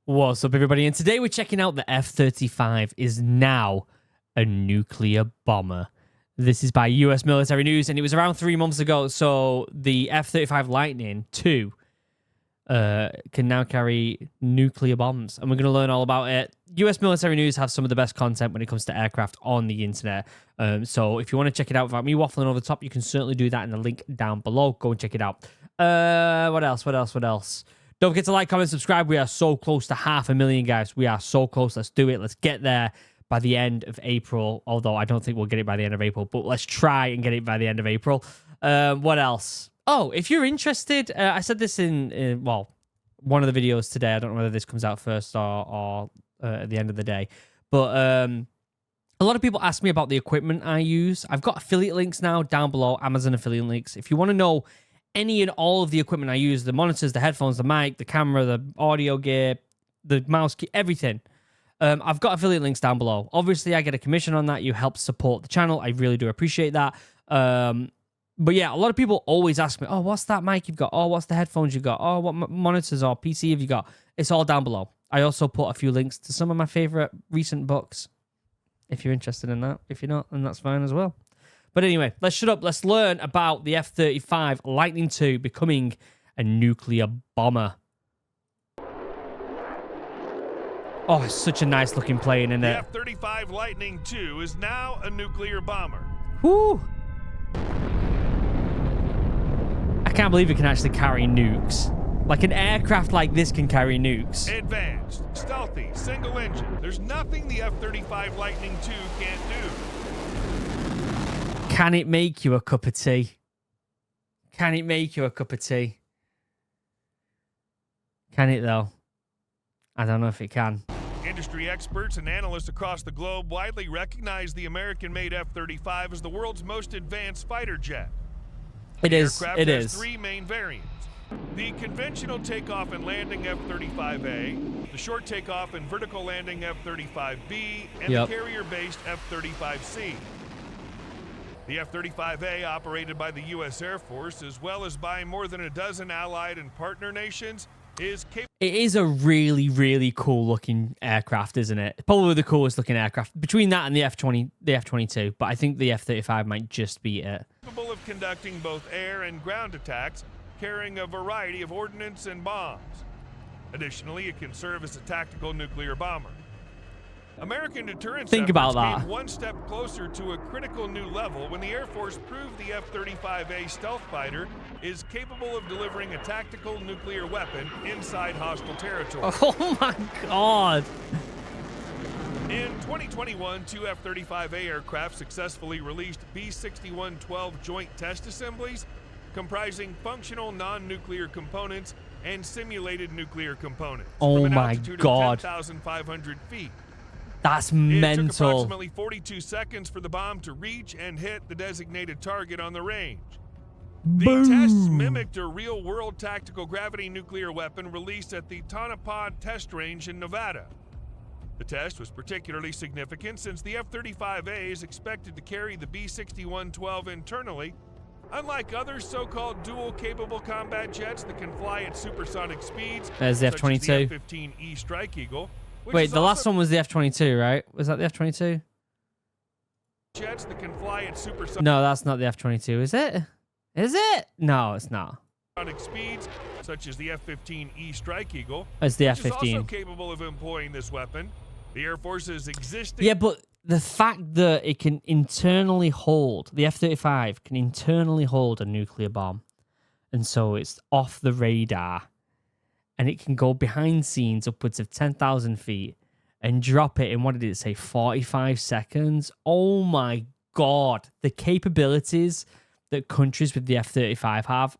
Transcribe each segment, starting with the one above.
What's up, everybody? And today we're checking out the F-35 is now a nuclear bomber. This is by US Military News, and it was around 3 months ago. So the F-35 Lightning II can now carry nuclear bombs, and we're going to learn all about it. US Military News have some of the best content when it comes to aircraft on the internet. So if you want to check it out without me waffling over the top, you can certainly do that in the link down below. Go and check it out. What else? Don't forget to like, comment, subscribe. We are so close to 500,000, guys. We are so close. Let's do it. Let's get there by the end of April. Although I don't think we'll get it by the end of April, but let's try and get it by the end of April. What else? Oh, if you're interested, I said this in one of the videos today. I don't know whether this comes out first or at the end of the day. But a lot of people ask me about the equipment I use. I've got affiliate links now down below, Amazon affiliate links. If you want to know any and all of the equipment I use, the monitors, the headphones, the mic, the camera, the audio gear, the mouse key, everything, I've got affiliate links down below. Obviously, I get a commission on that. You help support the channel. I really do appreciate that. But yeah, a lot of people always ask me, oh, what's that mic you've got? Oh, what's the headphones you've got? Oh, what monitors or PC have you got? It's all down below. I also put a few links to some of my favorite recent books, if you're interested in that. If you're not, then that's fine as well. But anyway, let's shut up. Let's learn about the F-35 Lightning II becoming a nuclear bomber. Oh, it's such a nice looking plane, isn't it? The F-35 Lightning II is now a nuclear bomber. Woo! I can't believe it can actually carry nukes. Like an aircraft like this can carry nukes. Advanced, stealthy, single engine. There's nothing the F-35 Lightning II can't do. Can it make you a cup of tea? Can it make you a cup of tea? Can it, though? I don't know if it can. Industry experts and analysts across the globe widely recognize the American-made F-35 as the world's most advanced fighter jet. It is. The aircraft It has is. three main variants. The conventional takeoff and landing F-35A, the short takeoff and vertical landing F-35B, and the carrier-based F-35C. The F-35A, operated by the U.S. Air Force, as well as by more than a dozen allied and partner nations, is capable. It is a really, really cool looking aircraft, isn't it? Probably the coolest looking aircraft between that and the F-22. But I think the F-35 might just beat it. Capable of conducting both air and ground attacks, carrying a variety of ordnance and bombs. Additionally, it can serve as a tactical nuclear bomber. American deterrence Think about that. came one step closer to a critical new level when the Air Force proved the F-35A stealth fighter is capable of delivering a tactical nuclear weapon inside hostile territory. Oh my God. In 2021, two F-35A aircraft successfully released B-6112 joint test assemblies comprising functional non-nuclear components and simulated nuclear components. Oh from an my altitude God. of 10,500 feet. That's It took mental. approximately 42 seconds for the bomb to reach and hit the designated target on the range. The Boom. tests mimicked a real-world tactical gravity nuclear weapon released at the Tonopah Test Range in Nevada. The test was particularly significant since the F-35A is expected to carry the B-6112 internally, unlike other so-called dual-capable combat jets that can fly at supersonic speeds. There's the such as the F-22. F-15E Strike Eagle. Wait, the last one was the F-22, right? Was that the F-22? Jets that can fly at supersonic No, that's not the F-22, is it? Is it? No, it's not. speeds, such as the F-15E Strike Eagle, It's the which is also F-15. capable of employing this weapon. The Air Force's existing Yeah, but the fact that it can internally hold, the F-35 can internally hold a nuclear bomb, and so it's off the radar, and it can go behind scenes upwards of 10,000 feet and drop it in, what did it say, 45 seconds? Oh my God. The capabilities that countries with the F-35 have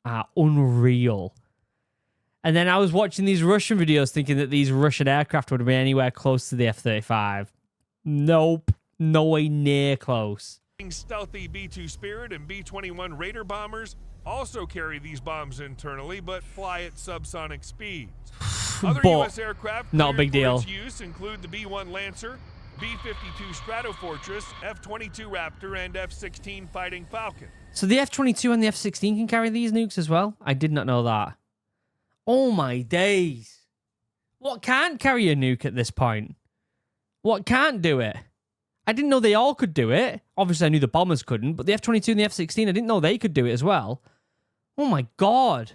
are unreal. And then I was watching these Russian videos thinking that these Russian aircraft would be anywhere close to the F-35. Nope. No way near close. stealthy B-2 Spirit and B-21 Raider bombers also carry these bombs internally, but fly at subsonic speeds. Other But U.S. aircraft not a big cleared deal. for its use include the B-1 Lancer, B-52 Stratofortress, F-22 Raptor, and F-16 Fighting Falcon. So the F-22 and the F-16 can carry these nukes as well? I did not know that. Oh my days. What can't carry a nuke at this point? What can't do it? I didn't know they all could do it. Obviously, I knew the bombers couldn't, but the F-22 and the F-16, I didn't know they could do it as well. Oh my God.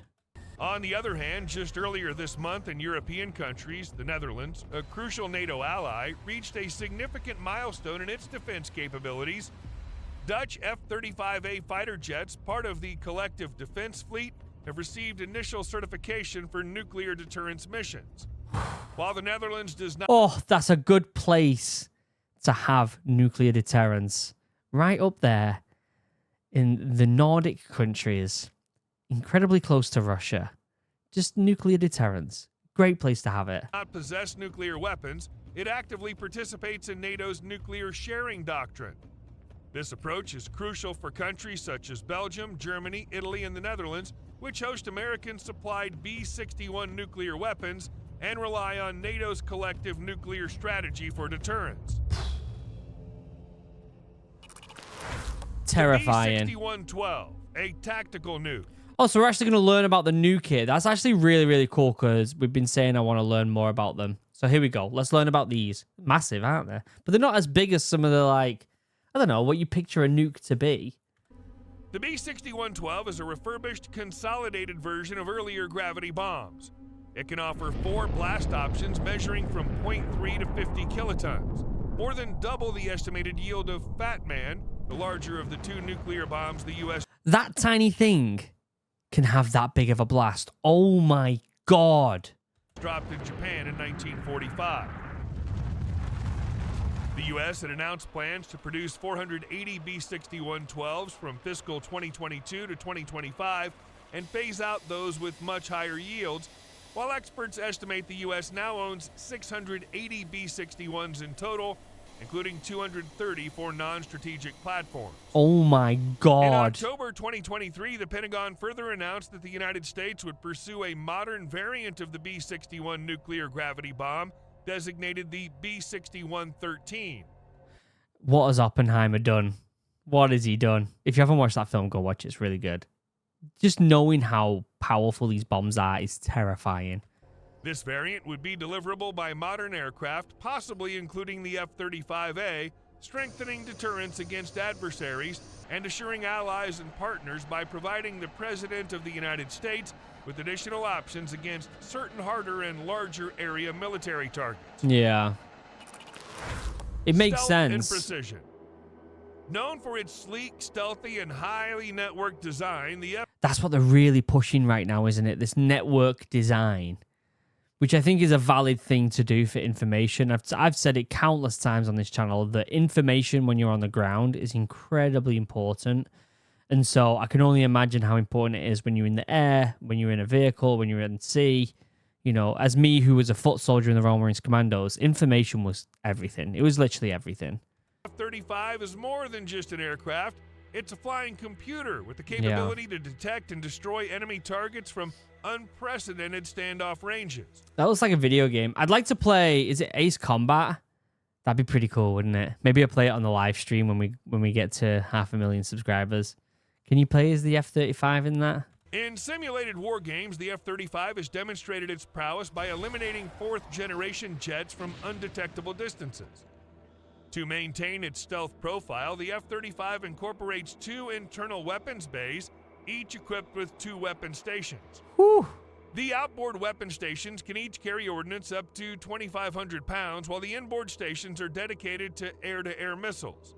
On the other hand, just earlier this month in European countries, the Netherlands, a crucial NATO ally, reached a significant milestone in its defense capabilities. Dutch F-35A fighter jets, part of the collective defense fleet, have received initial certification for nuclear deterrence missions. While the Netherlands does not... Oh, that's a good place to have nuclear deterrence. Right up there in the Nordic countries. Incredibly close to Russia. Just nuclear deterrence. Great place to have it. Not possess nuclear weapons, it actively participates in NATO's nuclear sharing doctrine. This approach is crucial for countries such as Belgium, Germany, Italy, and the Netherlands, which host American-supplied B-61 nuclear weapons and rely on NATO's collective nuclear strategy for deterrence. Terrifying. B-61-12, a tactical nuke. Oh, so we're actually going to learn about the nuke here. That's actually really, really cool because we've been saying I want to learn more about them. So here we go. Let's learn about these. Massive, aren't they? But they're not as big as some of the, like, I don't know, what you picture a nuke to be. The B-61-12 is a refurbished, consolidated version of earlier gravity bombs. It can offer 4 blast options measuring from 0.3 to 50 kilotons, more than double the estimated yield of Fat Man, the larger of the 2 nuclear bombs the U.S. That tiny thing can have that big of a blast. Oh my God. dropped in Japan in 1945. The U.S. had announced plans to produce 480 B-61-12s from fiscal 2022 to 2025 and phase out those with much higher yields, while experts estimate the U.S. now owns 680 B-61s in total, including 230 for non-strategic platforms. Oh my God. In October 2023, the Pentagon further announced that the United States would pursue a modern variant of the B-61 nuclear gravity bomb, designated the B-61-13. What has Oppenheimer done? What has he done? If you haven't watched that film, go watch it. It's really good. Just knowing how powerful these bombs are is terrifying. This variant would be deliverable by modern aircraft, possibly including the F-35A, strengthening deterrence against adversaries and assuring allies and partners by providing the President of the United States with additional options against certain harder and larger area military targets. Yeah. It makes Stealth sense. and precision. Known for its sleek, stealthy, and highly networked design, the That's what they're really pushing right now, isn't it? This network design, which I think is a valid thing to do for information. I've said it countless times on this channel that information when you're on the ground is incredibly important. And so I can only imagine how important it is when you're in the air, when you're in a vehicle, when you're in sea. You know, as me, who was a foot soldier in the Royal Marines Commandos, information was everything. It was literally everything. F-35 is more than just an aircraft. It's a flying computer with the capability to detect and destroy enemy targets from unprecedented standoff ranges. That looks like a video game. I'd like to play, is it Ace Combat? That'd be pretty cool, wouldn't it? Maybe I'll play it on the live stream when we get to 500,000 subscribers. Can you play as the F-35 in that? In simulated war games, the F-35 has demonstrated its prowess by eliminating fourth-generation jets from undetectable distances. To maintain its stealth profile, the F-35 incorporates 2 internal weapons bays, each equipped with 2 weapon stations. Whew. The outboard weapon stations can each carry ordnance up to 2,500 pounds, while the inboard stations are dedicated to air-to-air missiles.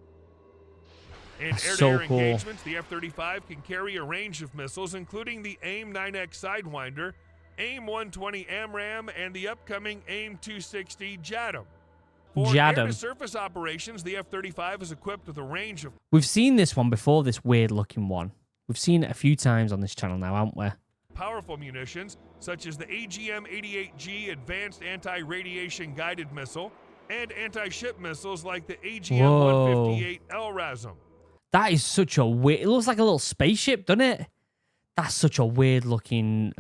In air-to-air engagements, the F-35 can carry a range of missiles, including the AIM-9X Sidewinder, AIM-120 AMRAAM, and the upcoming AIM-260 JADAM. For air-to-surface operations, the F-35 is equipped with a range of... We've seen this one before, this weird-looking one. We've seen it a few times on this channel now, haven't we? Powerful munitions, such as the AGM-88G Advanced Anti-Radiation Guided Missile, and anti-ship missiles like the AGM-158 LRASM. That is such a weird... It looks like a little spaceship, doesn't it? That's such a weird-looking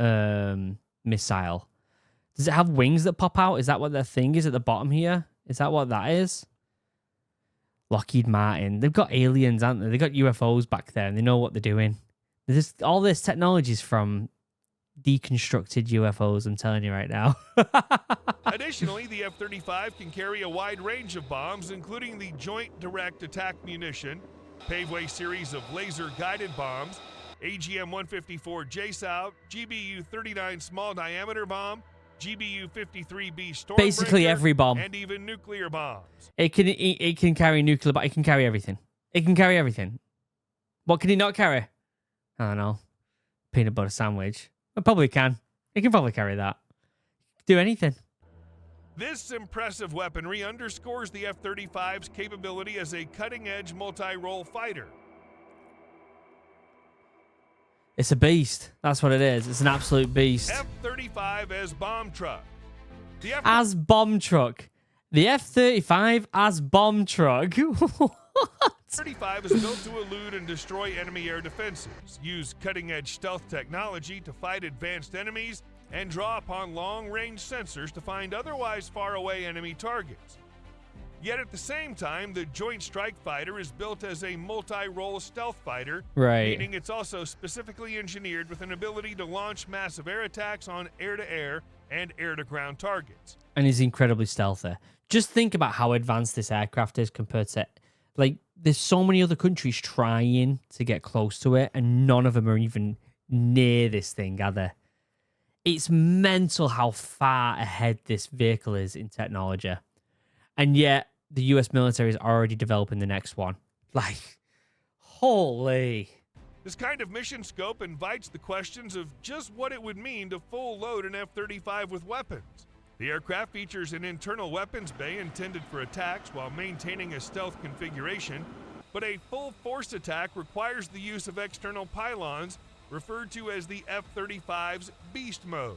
missile. Does it have wings that pop out? Is that what their thing is at the bottom here? Is that what that is? Lockheed Martin. They've got aliens, haven't they? They've got UFOs back there, and they know what they're doing. All this technology is from deconstructed UFOs, I'm telling you right now. Additionally, the F-35 can carry a wide range of bombs, including the Joint Direct Attack Munition, Paveway series of laser-guided bombs, AGM-154 JSOW, GBU-39 small diameter bomb, GBU-53B Stormbreaker, Basically every bomb. and even nuclear bombs. It can carry nuclear, but it can carry everything. It can carry everything. What can it not carry? I don't know. Peanut butter sandwich. It probably can. It can probably carry that. Do anything. This impressive weaponry underscores the F-35's capability as a cutting-edge multi-role fighter. It's a beast. That's what it is. It's an absolute beast. F-35 as bomb truck. As bomb truck. The F-35 as bomb truck. What? F-35 is built to elude and destroy enemy air defenses, use cutting-edge stealth technology to fight advanced enemies, and draw upon long-range sensors to find otherwise far-away enemy targets. Yet at the same time, the Joint Strike Fighter is built as a multi-role stealth fighter, right, meaning it's also specifically engineered with an ability to launch massive air attacks on air-to-air and air-to-ground targets. And is incredibly stealthy. Just think about how advanced this aircraft is compared to, like, there's so many other countries trying to get close to it, and none of them are even near this thing, are they? It's mental how far ahead this vehicle is in technology. And yet, the US military is already developing the next one. Like, holy. This kind of mission scope invites the questions of just what it would mean to full load an F-35 with weapons. The aircraft features an internal weapons bay intended for attacks while maintaining a stealth configuration, but a full force attack requires the use of external pylons, referred to as the F-35's beast mode.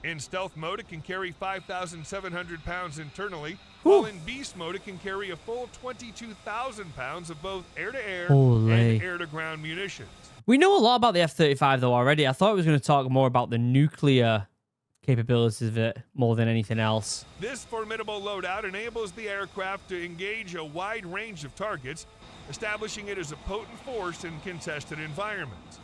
In stealth mode, it can carry 5,700 pounds internally, while in beast mode, it can carry a full 22,000 pounds of both air-to-air and air-to-ground munitions. We know a lot about the F-35, though, already. I thought we was going to talk more about the nuclear capabilities of it more than anything else. This formidable loadout enables the aircraft to engage a wide range of targets, establishing it as a potent force in contested environments.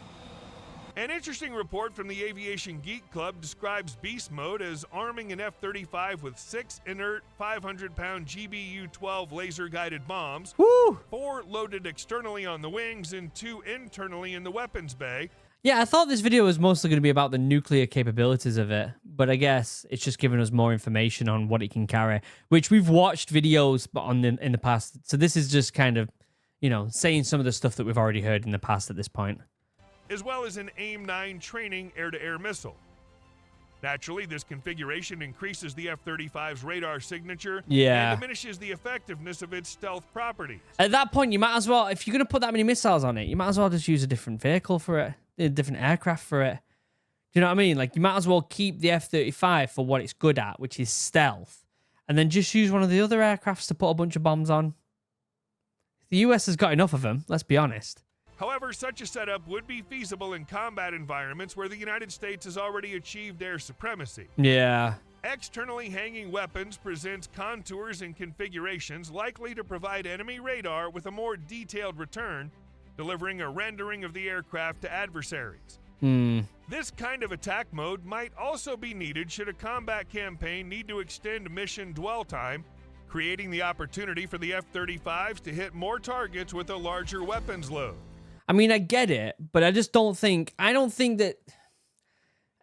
An interesting report from the Aviation Geek Club describes beast mode as arming an F-35 with 6 inert 500-pound GBU-12 laser-guided bombs, 4 loaded externally on the wings and 2 internally in the weapons bay. Yeah, I thought this video was mostly going to be about the nuclear capabilities of it, but I guess it's just giving us more information on what it can carry, which we've watched videos on in the past. So this is just kind of, you know, saying some of the stuff that we've already heard in the past at this point. As well as an AIM-9 training air-to-air missile. Naturally, this configuration increases the F-35's radar signature and diminishes the effectiveness of its stealth properties. At that point, you might as well, if you're going to put that many missiles on it, you might as well just use a different vehicle for it, a different aircraft for it. Do you know what I mean? Like, you might as well keep the F-35 for what it's good at, which is stealth, and then just use one of the other aircrafts to put a bunch of bombs on. The US has got enough of them, let's be honest. However, such a setup would be feasible in combat environments where the United States has already achieved air supremacy. Yeah. Externally hanging weapons presents contours and configurations likely to provide enemy radar with a more detailed return, delivering a rendering of the aircraft to adversaries. This kind of attack mode might also be needed should a combat campaign need to extend mission dwell time, creating the opportunity for the F-35s to hit more targets with a larger weapons load. I mean, I get it, but I don't think that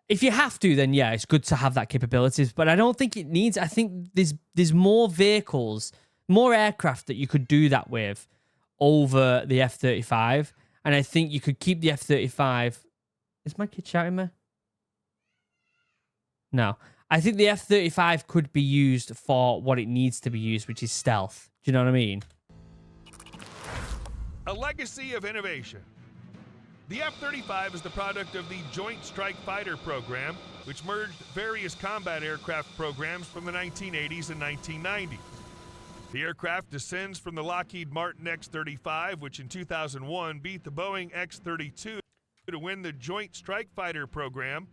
if you have to, then yeah, it's good to have that capabilities, but I don't think it needs, I think there's more vehicles, more aircraft that you could do that with over the F-35, and I think you could keep the F-35. Is my kid shouting me? No. I think the F-35 could be used for what it needs to be used, which is stealth. Do you know what I mean? A legacy of innovation. The F-35 is the product of the Joint Strike Fighter program, which merged various combat aircraft programs from the 1980s and 1990s. The aircraft descends from the Lockheed Martin X-35, which in 2001 beat the Boeing X-32 to win the Joint Strike Fighter program.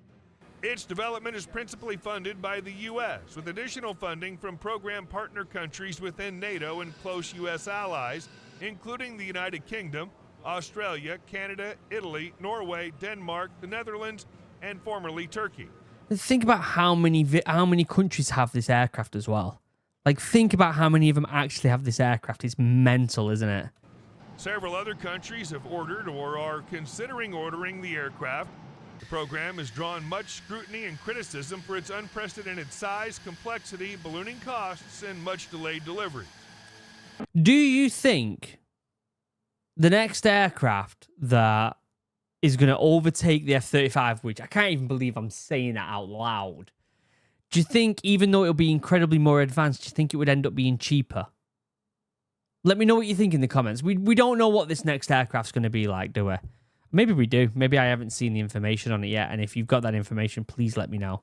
Its development is principally funded by the U.S., with additional funding from program partner countries within NATO and close U.S. allies, including the United Kingdom, Australia, Canada, Italy, Norway, Denmark, the Netherlands, and formerly Turkey. Think about how many countries have this aircraft as well. Like, think about how many of them actually have this aircraft. It's mental, isn't it? Several other countries have ordered or are considering ordering the aircraft. The program has drawn much scrutiny and criticism for its unprecedented size, complexity, ballooning costs, and much delayed delivery. Do you think the next aircraft that is going to overtake the F-35, which I can't even believe I'm saying that out loud, do you think, even though it'll be incredibly more advanced, do you think it would end up being cheaper? Let me know what you think in the comments. We don't know what this next aircraft's going to be like, do we? Maybe we do. Maybe I haven't seen the information on it yet, and if you've got that information, please let me know.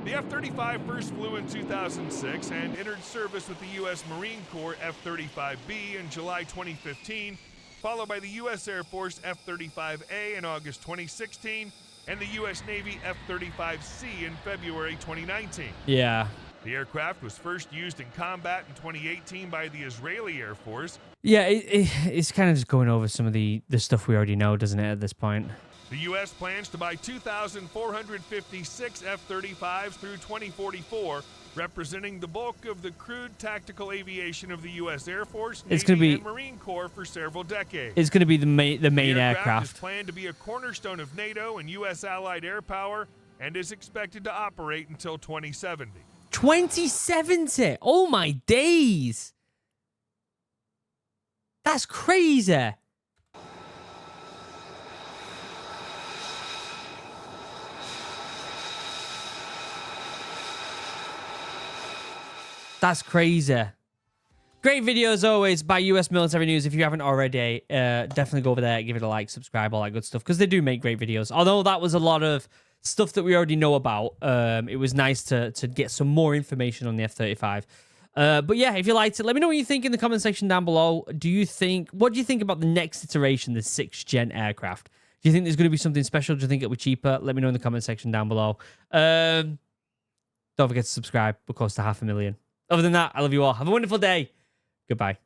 The F-35 first flew in 2006 and entered service with the U.S. Marine Corps F-35B in July 2015, followed by the U.S. Air Force F-35A in August 2016, and the U.S. Navy F-35C in February 2019. Yeah. The aircraft was first used in combat in 2018 by the Israeli Air Force. Yeah, it's kind of just going over some of the stuff we already know, doesn't it, at this point? The U.S. plans to buy 2,456 F-35s through 2044, representing the bulk of the crewed tactical aviation of the U.S. Air Force, Navy, and Marine Corps for several decades. It's going to be the main aircraft. Is planned to be a cornerstone of NATO and U.S. allied air power and is expected to operate until 2070. 2070? Oh my days! That's crazy. That's crazy. Great video as always by US Military News. If you haven't already, definitely go over there, give it a like, subscribe, all that good stuff, because they do make great videos. Although that was a lot of stuff that we already know about, it was nice to get some more information on the F-35. But yeah, if you liked it, let me know what you think in the comment section down below. What do you think about the next iteration, the 6th gen aircraft? Do you think there's going to be something special? Do you think it'll be cheaper? Let me know in the comment section down below. Don't forget to subscribe. We're close to 500,000. Other than that, I love you all. Have a wonderful day. Goodbye.